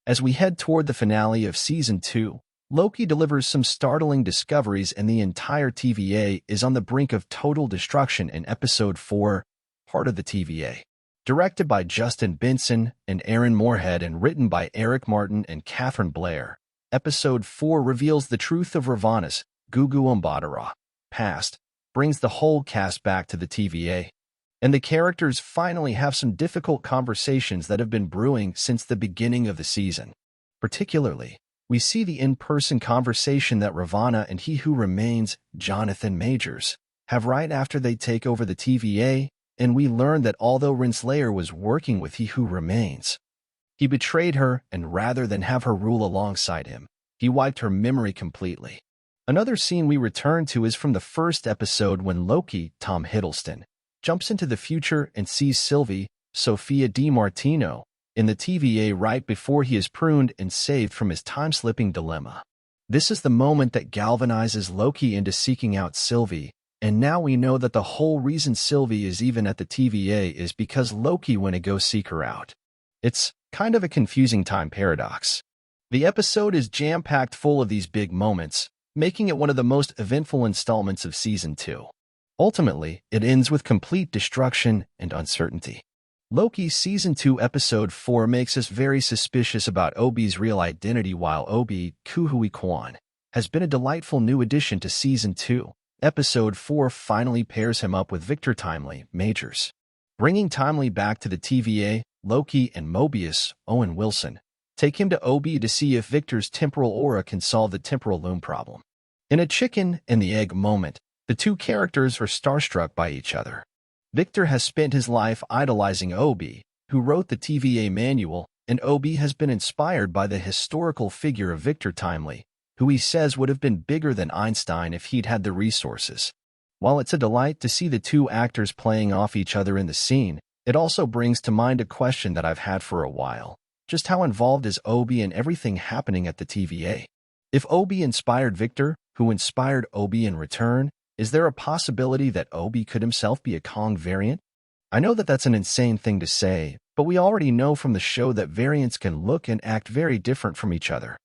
As we head toward the finale of Season 2, Loki delivers some startling discoveries and the entire TVA is on the brink of total destruction in Episode 4, part of the TVA. Directed by Justin Benson and Aaron Moorhead and written by Eric Martin and Katharyn Blair, Episode 4 reveals the truth of Ravonna's Gugu Mbatha-Raw past, brings the whole cast back to the TVA, and the characters finally have some difficult conversations that have been brewing since the beginning of the season. Particularly, we see the in-person conversation that Ravonna and He Who Remains, Jonathan Majors, have right after they take over the TVA, and we learn that although Renslayer was working with He Who Remains, he betrayed her, and rather than have her rule alongside him, he wiped her memory completely. Another scene we return to is from the first episode when Loki, Tom Hiddleston, jumps into the future and sees Sylvie, Sophia Di Martino, in the TVA right before he is pruned and saved from his time-slipping dilemma. This is the moment that galvanizes Loki into seeking out Sylvie, and now we know that the whole reason Sylvie is even at the TVA is because Loki went to go seek her out. It's kind of a confusing time paradox. The episode is jam-packed full of these big moments, making it one of the most eventful installments of Season 2. Ultimately, it ends with complete destruction and uncertainty. Loki Season 2 Episode 4 makes us very suspicious about Obi's real identity, while Obi, Kuhui Kwan, has been a delightful new addition to Season 2. Episode 4 finally pairs him up with Victor Timely, Majors. Bringing Timely back to the TVA, Loki and Mobius, Owen Wilson, take him to Obi to see if Victor's temporal aura can solve the temporal loom problem. In a chicken and the egg moment, the two characters are starstruck by each other. Victor has spent his life idolizing Obi, who wrote the TVA manual, and Obi has been inspired by the historical figure of Victor Timely, who he says would have been bigger than Einstein if he'd had the resources. While it's a delight to see the two actors playing off each other in the scene, it also brings to mind a question that I've had for a while. Just how involved is Obi in everything happening at the TVA? If Obi inspired Victor, who inspired Obi in return, is there a possibility that Obi could himself be a Kong variant? I know that that's an insane thing to say, but we already know from the show that variants can look and act very different from each other.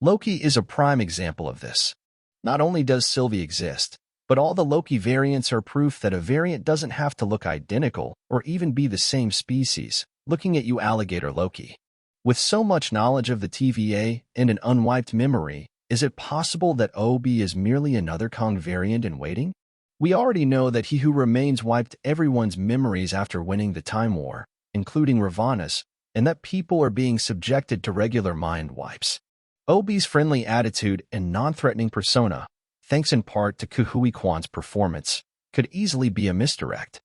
Loki is a prime example of this. Not only does Sylvie exist, but all the Loki variants are proof that a variant doesn't have to look identical or even be the same species. Looking at you, alligator Loki. With so much knowledge of the TVA and an unwiped memory, is it possible that Obi is merely another Kong variant in waiting? We already know that He Who Remains wiped everyone's memories after winning the Time War, including Ravonna's, and that people are being subjected to regular mind wipes. Obi's friendly attitude and non-threatening persona, thanks in part to Kuhui Kwan's performance, could easily be a misdirect.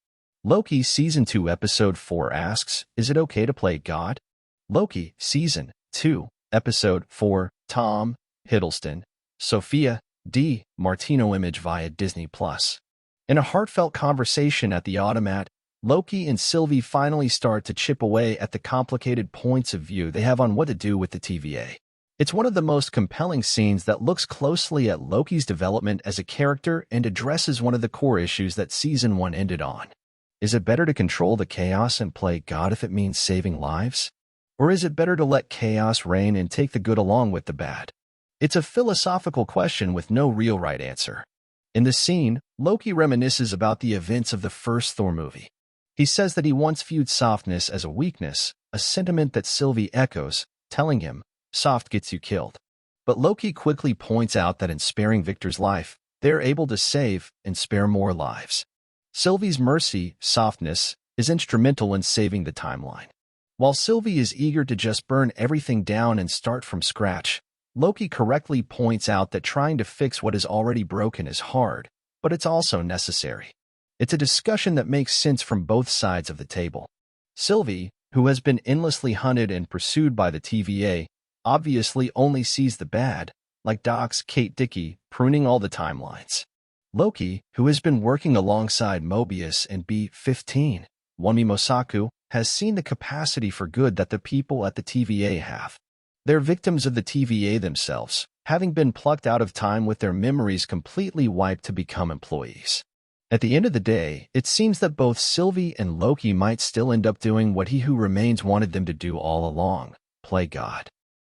Loki Season 2 Episode 4 asks, is it okay to play God? Loki Season 2 Episode 4 Tom Hiddleston, Sophia Di Martino image via Disney+. In a heartfelt conversation at the automat, Loki and Sylvie finally start to chip away at the complicated points of view they have on what to do with the TVA. It's one of the most compelling scenes that looks closely at Loki's development as a character and addresses one of the core issues that Season 1 ended on. Is it better to control the chaos and play God if it means saving lives? Or is it better to let chaos reign and take the good along with the bad? It's a philosophical question with no real right answer. In the scene, Loki reminisces about the events of the first Thor movie. He says that he once viewed softness as a weakness, a sentiment that Sylvie echoes, telling him, soft gets you killed. But Loki quickly points out that in sparing Victor's life, they're able to save and spare more lives. Sylvie's mercy, softness, is instrumental in saving the timeline. While Sylvie is eager to just burn everything down and start from scratch, Loki correctly points out that trying to fix what is already broken is hard, but it's also necessary. It's a discussion that makes sense from both sides of the table. Sylvie, who has been endlessly hunted and pursued by the TVA, obviously only sees the bad, like Doc's Kate Dickie, pruning all the timelines. Loki, who has been working alongside Mobius and B-15, Wunmi Mosaku, has seen the capacity for good that the people at the TVA have. They're victims of the TVA themselves, having been plucked out of time with their memories completely wiped to become employees. At the end of the day, it seems that both Sylvie and Loki might still end up doing what He Who Remains wanted them to do all along, play God.